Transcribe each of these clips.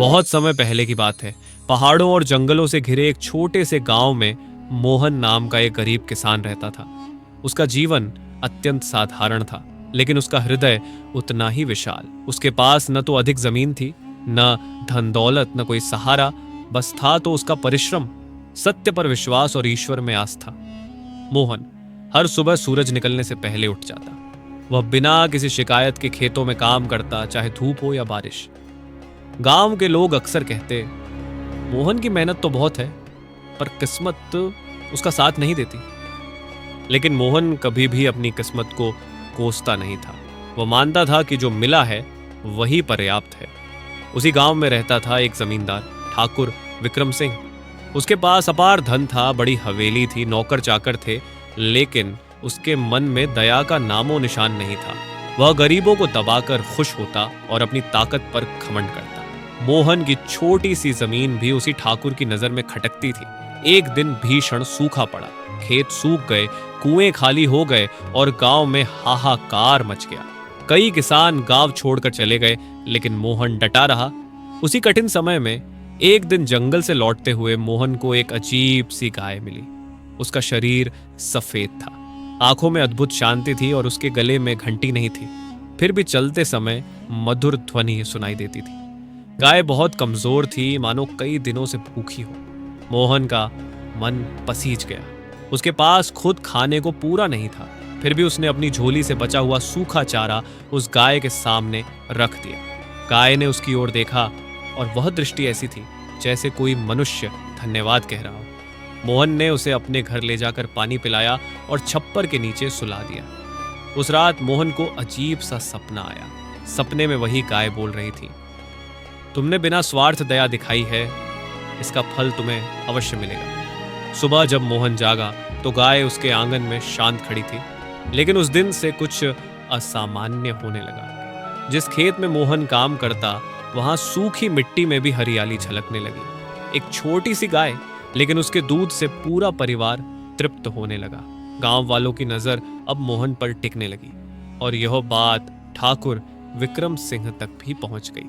बहुत समय पहले की बात है। पहाड़ों और जंगलों से घिरे एक छोटे से गांव में मोहन नाम का एक गरीब किसान रहता था। उसका जीवन अत्यंत साधारण था, लेकिन उसका हृदय उतना ही विशाल। उसके पास न तो अधिक जमीन थी, न धन दौलत, न कोई सहारा। बस था तो उसका परिश्रम, सत्य पर विश्वास और ईश्वर में आस्था। मोहन हर सुबह सूरज निकलने से पहले उठ जाता। वह बिना किसी शिकायत के खेतों में काम करता, चाहे धूप हो या बारिश। गांव के लोग अक्सर कहते, मोहन की मेहनत तो बहुत है, पर किस्मत उसका साथ नहीं देती। लेकिन मोहन कभी भी अपनी किस्मत को कोसता नहीं था। वह मानता था कि जो मिला है वही पर्याप्त है। उसी गांव में रहता था एक जमींदार, ठाकुर विक्रम सिंह। उसके पास अपार धन था, बड़ी हवेली थी, नौकर चाकर थे, लेकिन उसके मन में दया का नामो निशान नहीं था। वह गरीबों को दबाकर खुश होता और अपनी ताकत पर घमंड करता। मोहन की छोटी सी जमीन भी उसी ठाकुर की नजर में खटकती थी। एक दिन भीषण सूखा पड़ा, खेत सूख गए, कुएं खाली हो गए और गांव में हाहाकार मच गया। कई किसान गांव छोड़कर चले गए, लेकिन मोहन डटा रहा। उसी कठिन समय में एक दिन जंगल से लौटते हुए मोहन को एक अजीब सी गाय मिली। उसका शरीर सफेद था, आंखों में अद्भुत शांति थी और उसके गले में घंटी नहीं थी, फिर भी चलते समय मधुर ध्वनि सुनाई देती थी। गाय बहुत कमजोर थी, मानो कई दिनों से भूखी हो। मोहन का मन पसीज गया। उसके पास खुद खाने को पूरा नहीं था, फिर भी उसने अपनी झोली से बचा हुआ सूखा चारा उस गाय के सामने रख दिया। गाय ने उसकी ओर देखा और वह दृष्टि ऐसी थी जैसे कोई मनुष्य धन्यवाद कह रहा हो। मोहन ने उसे अपने घर ले जाकर पानी पिलाया और छप्पर के नीचे सुला दिया। उस रात मोहन को अजीब सा सपना आया। सपने में वही गाय बोल रही थी, तुमने बिना स्वार्थ दया दिखाई है, इसका फल तुम्हें अवश्य मिलेगा। सुबह जब मोहन जागा तो गाय उसके आंगन में शांत खड़ी थी, लेकिन उस दिन से कुछ असामान्य होने लगा। जिस खेत में मोहन काम करता, वहां सूखी मिट्टी में भी हरियाली झलकने लगी। एक छोटी सी गाय, लेकिन उसके दूध से पूरा परिवार तृप्त होने लगा। गांव वालों की नजर अब मोहन पर टिकने लगी और यह बात ठाकुर विक्रम सिंह तक भी पहुंच गई।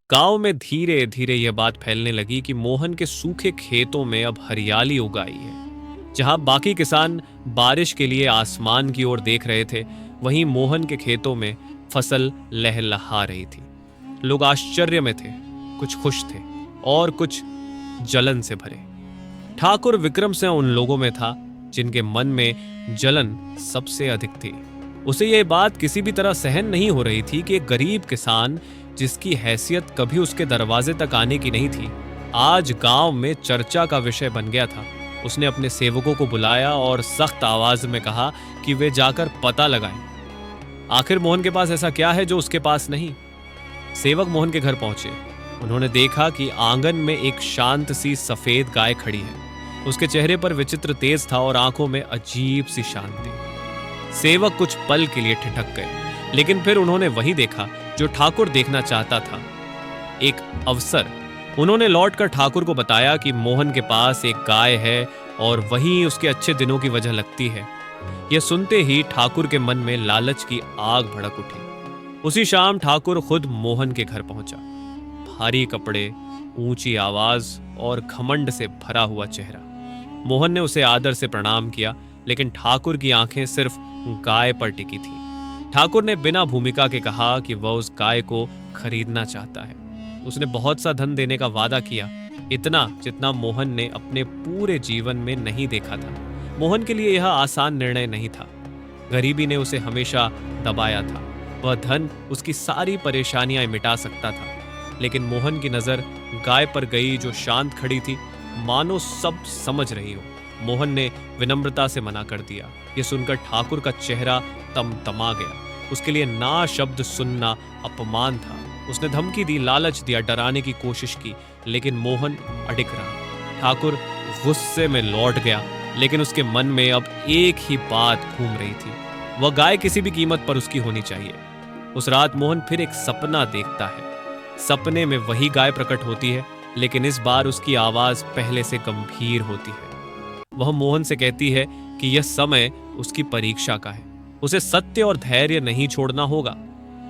गांव में धीरे धीरे यह बात फैलने लगी कि मोहन के सूखे खेतों में अब हरियाली उग आई है। जहां बाकी किसान बारिश के लिए आसमान की ओर देख रहे थे, वहीं मोहन के खेतों में फसल लहलहा रही थी। लोग आश्चर्य में थे, कुछ खुश थे और कुछ जलन से भरे। ठाकुर विक्रम सिंह उन लोगों में था जिनके मन में जलन सबसे अधिक थी। उसे यह बात किसी भी तरह सहन नहीं हो रही थी कि एक गरीब किसान, जिसकी हैसियत कभी उसके दरवाजे तक आने की नहीं थी, आज गांव में चर्चा का विषय बन गया था। उसने अपने सेवकों को बुलाया और सख्त आवाज में कहा कि वे जाकर पता लगाएं, आखिर मोहन के पास ऐसा क्या है जो उसके पास नहीं। सेवक मोहन के घर पहुंचे। उन्होंने देखा कि आंगन में एक शांत सी सफेद गाय खड़ी है। उसके चेहरे पर विचित्र तेज था और आंखों में अजीब सी शांति। सेवक कुछ पल के लिए ठिठक गए, लेकिन फिर उन्होंने वही देखा जो ठाकुर देखना चाहता था, एक अवसर। उन्होंने लौटकर ठाकुर को बताया कि मोहन के पास एक गाय है और वही उसके अच्छे दिनों की वजह लगती है। यह सुनते ही ठाकुर के मन में लालच की आग भड़क उठी। उसी शाम ठाकुर खुद मोहन के घर पहुंचा। भारी कपड़े, ऊंची आवाज और घमंड से भरा हुआ चेहरा। मोहन ने उसे आदर से प्रणाम किया, लेकिन ठाकुर की आंखें सिर्फ गाय पर टिकी थी। ठाकुर ने बिना भूमिका के कहा कि वह उस गाय को खरीदना चाहता है। उसने बहुत सा धन देने का वादा किया, इतना जितना मोहन ने अपने पूरे जीवन में नहीं देखा था। मोहन के लिए यह आसान निर्णय नहीं था। गरीबी ने उसे हमेशा दबाया था। वह धन उसकी सारी परेशानियां मिटा सकता था, लेकिन मोहन की नजर गाय पर गई जो शांत खड़ी थी, मानो सब समझ रही हो। मोहन ने विनम्रता से मना कर दिया। यह सुनकर ठाकुर का चेहरा तमतमा गया। उसके लिए ना शब्द सुनना अपमान था। उसने धमकी दी, लालच दिया, डराने की कोशिश की, लेकिन मोहन अडिग रहा। ठाकुर गुस्से में लौट गया, लेकिन उसके मन में अब एक ही बात घूम रही थी, वह गाय किसी भी कीमत पर उसकी होनी चाहिए। उस रात मोहन फिर एक सपना देखता है। सपने में वही गाय प्रकट होती है, लेकिन इस बार उसकी आवाज पहले से गंभीर होती है। वह मोहन से कहती है कि यह समय उसकी परीक्षा का है, उसे सत्य और धैर्य नहीं छोड़ना होगा।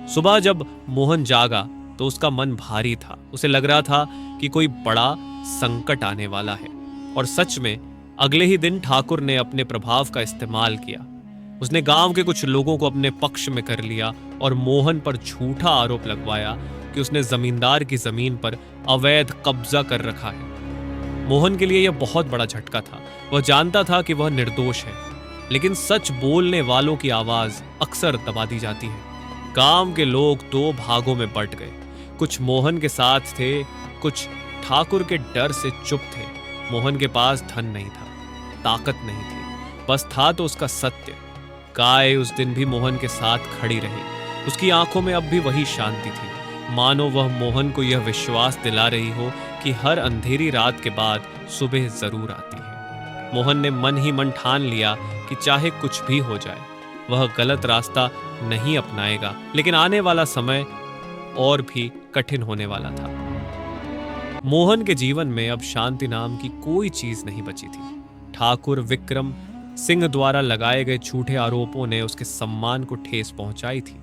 सुबह जब मोहन जागा तो उसका मन भारी था। उसे लग रहा था कि कोई बड़ा संकट आने वाला है। और सच में अगले ही दिन ठाकुर ने अपने प्रभाव का इस्तेमाल किया। उसने गांव के कुछ लोगों को अपने पक्ष में कर लिया और मोहन पर झूठा आरोप लगवाया कि उसने जमींदार की जमीन पर अवैध कब्जा कर रखा है। मोहन के लिए यह बहुत बड़ा झटका था। वह जानता था कि वह निर्दोष है, लेकिन सच बोलने वालों की आवाज अक्सर दबा दी जाती है। गांव के लोग दो भागों में बंट गए। कुछ मोहन के साथ थे, कुछ ठाकुर के डर से चुप थे। मोहन के पास धन नहीं था, ताकत नहीं थी, बस था तो उसका सत्य। गाय उस दिन भी मोहन के साथ खड़ी रही। उसकी आंखों में अब भी वही शांति थी, मानो वह मोहन को यह विश्वास दिला रही हो कि हर अंधेरी रात के बाद सुबह जरूर आती है। मोहन ने मन ही मन ठान लिया कि चाहे कुछ भी हो जाए, वह गलत रास्ता नहीं अपनाएगा। लेकिन आने वाला समय और भी कठिन होने वाला था। मोहन के जीवन में अब शांति नाम की कोई चीज नहीं बची थी। ठाकुर विक्रम सिंह द्वारा लगाए गए झूठे आरोपों ने उसके सम्मान को ठेस पहुंचाई थी।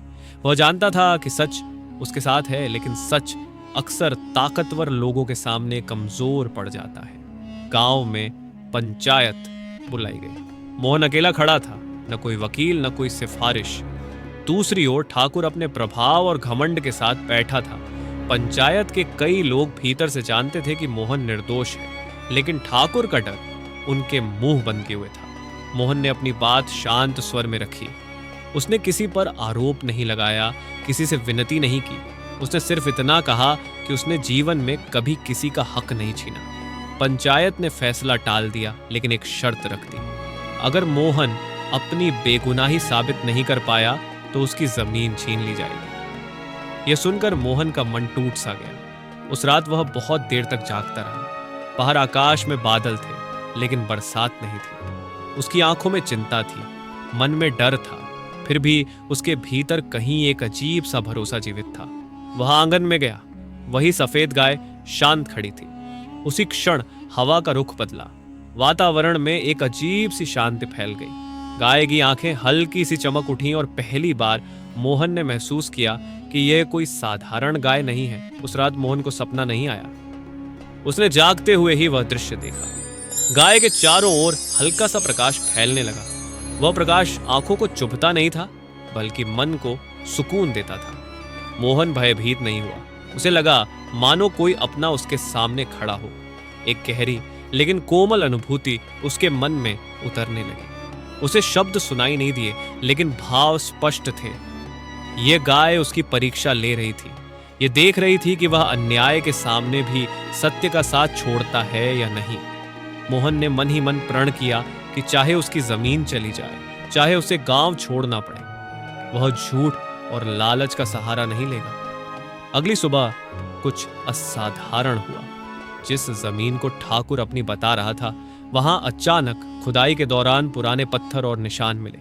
वह जानता था कि सच उसके साथ है, लेकिन सच अक्सर ताकतवर लोगों के सामने कमजोर पड़ जाता है। गांव में पंचायत बुलाई गई। मोहन अकेला खड़ा था, न कोई वकील, न कोई सिफारिश। दूसरी ओर ठाकुर अपने प्रभाव और घमंड के साथ बैठा था। पंचायत के कई लोग भीतर से जानते थे कि मोहन निर्दोष है, लेकिन ठाकुर का डर उनके मुंह बंद किए हुए था। मोहन ने अपनी बात शांत स्वर में रखी। उसने किसी पर आरोप नहीं लगाया, किसी से विनती नहीं की। उसने सिर्फ इतना कहा कि उसने जीवन में कभी किसी का हक नहीं छीना। पंचायत ने फैसला टाल दिया, लेकिन एक शर्त रख दी। अगर मोहन अपनी बेगुनाही साबित नहीं कर पाया तो उसकी जमीन छीन ली जाएगी। यह सुनकर मोहन का मन टूट सा गया। उस रात वह बहुत देर तक जागता रहा। बाहर आकाश में बादल थे, लेकिन बरसात नहीं थी। उसकी आंखों में चिंता थी, मन में डर था, फिर भी उसके भीतर कहीं एक अजीब सा भरोसा जीवित था। वह आंगन में गया। वही सफेद गाय शांत खड़ी थी। उसी क्षण हवा का रुख बदला। वातावरण में एक अजीब सी शांति फैल गई। गाय की आंखें हल्की सी चमक उठी और पहली बार मोहन ने महसूस किया कि यह कोई साधारण गाय नहीं है। उस रात मोहन को सपना नहीं आया। उसने जागते हुए ही वह दृश्य देखा। गाय के चारों ओर हल्का सा प्रकाश फैलने लगा। वह प्रकाश आंखों को चुभता नहीं था, बल्कि मन को सुकून देता था। मोहन भयभीत नहीं हुआ। उसे लगा मानो कोई अपना उसके सामने खड़ा हो। एक गहरी लेकिन कोमल अनुभूति उसके मन में उतरने लगी। उसे शब्द सुनाई नहीं दिए, लेकिन भाव स्पष्ट थे। यह गाय उसकी परीक्षा ले रही थी। ये देख रही थी कि वह अन्याय के सामने भी सत्य का साथ छोड़ता है या नहीं। मोहन ने मन ही मन प्रण किया कि चाहे उसकी जमीन चली जाए, चाहे उसे गांव छोड़ना पड़े, वह झूठ और लालच का सहारा नहीं लेगा। अगली सुबह कुछ असाधारण हुआ। जिस जमीन को ठाकुर अपनी बता रहा था, वहां अचानक खुदाई के दौरान पुराने पत्थर और निशान मिले।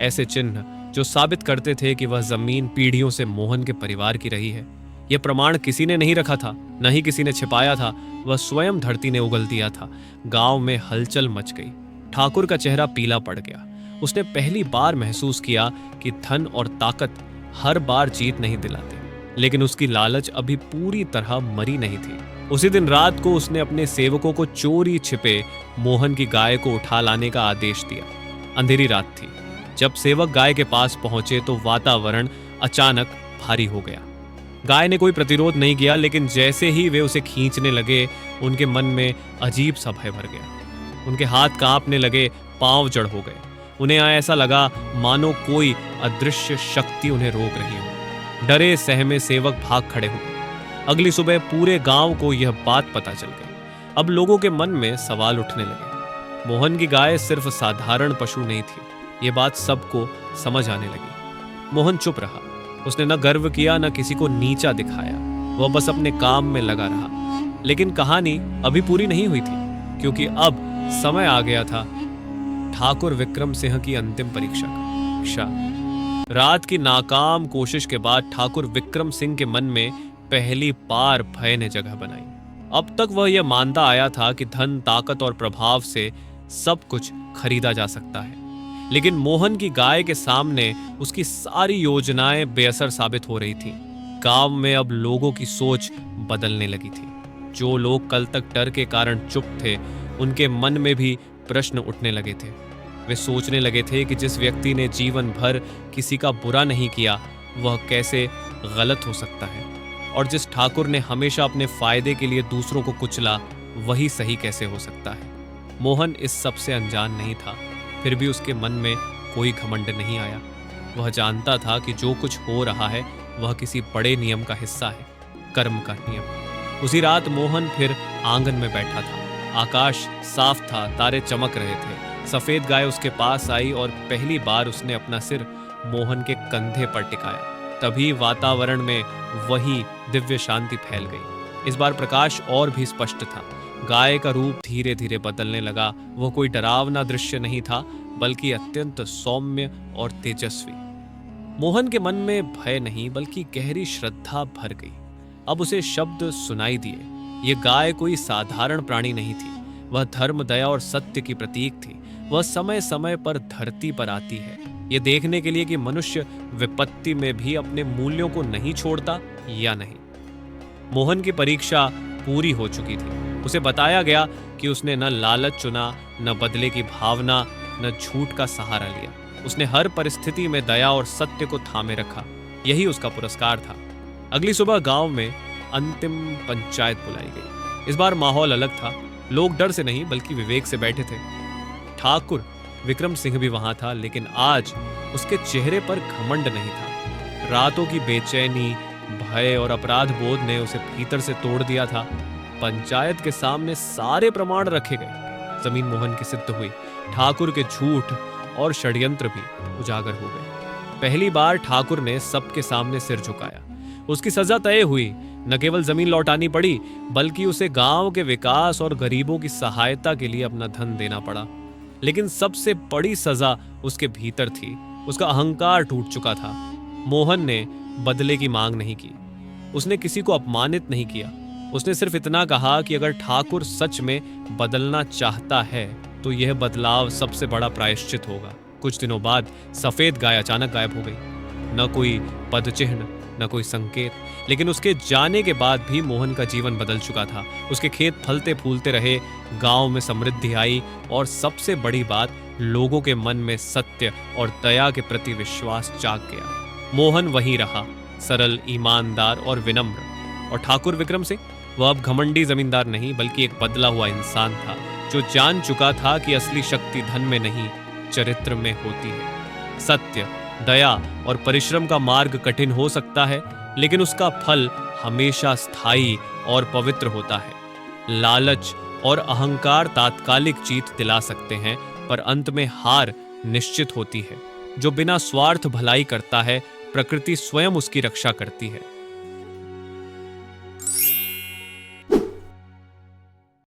ऐसे चिन्ह जो साबित करते थे कि वह जमीन पीढ़ियों से मोहन के परिवार की रही है। यह प्रमाण किसी ने नहीं रखा था, न ही किसी ने छिपाया था। वह स्वयं धरती ने उगल दिया था। गांव में हलचल मच गई। ठाकुर का चेहरा पीला पड़ गया। उसने पहली बार महसूस किया कि धन और ताकत हर बार जीत नहीं दिलाते, लेकिन उसकी लालच अभी पूरी तरह मरी नहीं थी। उसी दिन रात को उसने अपने सेवकों को चोरी छिपे मोहन की गाय को उठा लाने का आदेश दिया। अंधेरी रात थी। जब सेवक गाय के पास पहुंचे तो वातावरण अचानक भारी हो गया। गाय ने कोई प्रतिरोध नहीं किया, लेकिन जैसे ही वे उसे खींचने लगे, उनके मन में अजीब सा भय भर गया। उनके हाथ कांपने लगे, पांव जड़ हो गए। उन्हें ऐसा लगा मानो कोई अदृश्य शक्ति उन्हें रोक रही हो। डरे सहमे सेवक भाग खड़े हुए। अगली सुबह पूरे गांव को यह बात पता चल गई। अब लोगों के मन में सवाल उठने लगे। मोहन की गाय सिर्फ साधारण पशु नहीं थी, ये बात सबको समझ आने लगी। मोहन चुप रहा। उसने न गर्व किया, न किसी को नीचा दिखाया। वह बस अपने काम में लगा रहा। लेकिन कहानी अभी पूरी नहीं हुई थी, क्योंकि अब समय आ गया था ठाकुर विक्रम सिंह की अंतिम परीक्षा का। रात की नाकाम कोशिश के बाद ठाकुर विक्रम सिंह के मन में पहली बार भय ने जगह बनाई। अब तक वह यह मानता आया था कि धन, ताकत और प्रभाव से सब कुछ खरीदा जा सकता है, लेकिन मोहन की गाय के सामने उसकी सारी योजनाएं बेअसर साबित हो रही थीं। गांव में अब लोगों की सोच बदलने लगी थी। जो लोग कल तक डर के कारण चुप थे, उनके मन में भी प्रश्न उठने लगे थे। वे सोचने लगे थे कि जिस व्यक्ति ने जीवन भर किसी का बुरा नहीं किया, वह कैसे गलत हो सकता है, और जिस ठाकुर ने हमेशा अपने फायदे के लिए दूसरों को कुचला, वही सही कैसे हो सकता है। मोहन इस सब से अनजान नहीं था, फिर भी उसके मन में कोई घमंड नहीं आया। वह जानता था कि जो कुछ हो रहा है वह किसी बड़े नियम का हिस्सा है, कर्म का नियम। उसी रात मोहन फिर आंगन में बैठा था। आकाश साफ था, तारे चमक रहे थे। सफेद गाय उसके पास आई और पहली बार उसने अपना सिर मोहन के कंधे पर टिकाया। तभी वातावरण में वही दिव्य शांति फैल गई। इस बार प्रकाश और भी स्पष्ट था। गाय का रूप धीरे धीरे बदलने लगा। वह कोई डरावना दृश्य नहीं था, बल्कि अत्यंत सौम्य और तेजस्वी। मोहन के मन में भय नहीं, बल्कि गहरी श्रद्धा भर गई। अब उसे शब्द सुनाई दिए। ये गाय कोई साधारण प्राणी नहीं थी, वह धर्म, दया और सत्य की प्रतीक थी। वह समय समय पर धरती पर आती है, ये देखने के लिए कि मनुष्य विपत्ति में भी अपने मूल्यों को नहीं छोड़ता या नहीं। मोहन की परीक्षा पूरी हो चुकी थी। उसे बताया गया कि उसने न लालच चुना, न बदले की भावना, न झूठ का सहारा लिया। उसने हर परिस्थिति में दया और सत्य को थामे रखा। यही उसका पुरस्कार था। अगली सुबह गांव में अंतिम पंचायत बुलाई गई। इस बार माहौल अलग था। लोग डर से नहीं, बल्कि विवेक से बैठे थे। ठाकुर विक्रम सिंह भी वहां था, लेकिन आज उसके चेहरे पर घमंड नहीं था। रातों की बेचैनी, भय और अपराध बोध ने उसे भीतर से तोड़ दिया था। पंचायत के सामने सारे प्रमाण रखे गए। जमीन मोहन की सिद्ध हुई। ठाकुर के झूठ और षड्यंत्र भी उजागर हो गए। पहली बार ठाकुर ने सबके सामने सिर झुकाया। उसकी सजा तय हुई। न केवल जमीन लौटानी पड़ी, बल्कि उसे गांव के विकास और गरीबों की सहायता के लिए अपना धन देना पड़ा। लेकिन सबसे बड़ी सजा उसके भीतर थी। उसका अहंकार टूट चुका था। मोहन ने बदले की मांग नहीं की। उसने किसी को अपमानित नहीं किया। उसने सिर्फ इतना कहा कि अगर ठाकुर सच में बदलना चाहता है, तो यह बदलाव सबसे बड़ा प्रायश्चित होगा। कुछ दिनों बाद सफेद गाय अचानक गायब हो गई। न कोई पदचिह्न, न कोई संकेत। लेकिन उसके जाने के बाद भी मोहन का जीवन बदल चुका था। उसके खेत फलते फूलते रहे, गांव में समृद्धि आई, और सबसे बड़ी बात, लोगों के मन में सत्य और दया के प्रति विश्वास जाग गया। मोहन वहीं रहा, सरल, ईमानदार और विनम्र। और ठाकुर विक्रम सिंह, वह अब घमंडी जमींदार नहीं, बल्कि एक बदला हुआ इंसान था, जो जान चुका था कि असली शक्ति धन में नहीं, चरित्र में होती है। सत्य, दया और परिश्रम का मार्ग कठिन हो सकता है, लेकिन उसका फल हमेशा स्थायी और पवित्र होता है। लालच और अहंकार तात्कालिक जीत दिला सकते हैं, पर अंत में हार निश्चित होती है। जो बिना स्वार्थ भलाई करता है, प्रकृति स्वयं उसकी रक्षा करती है।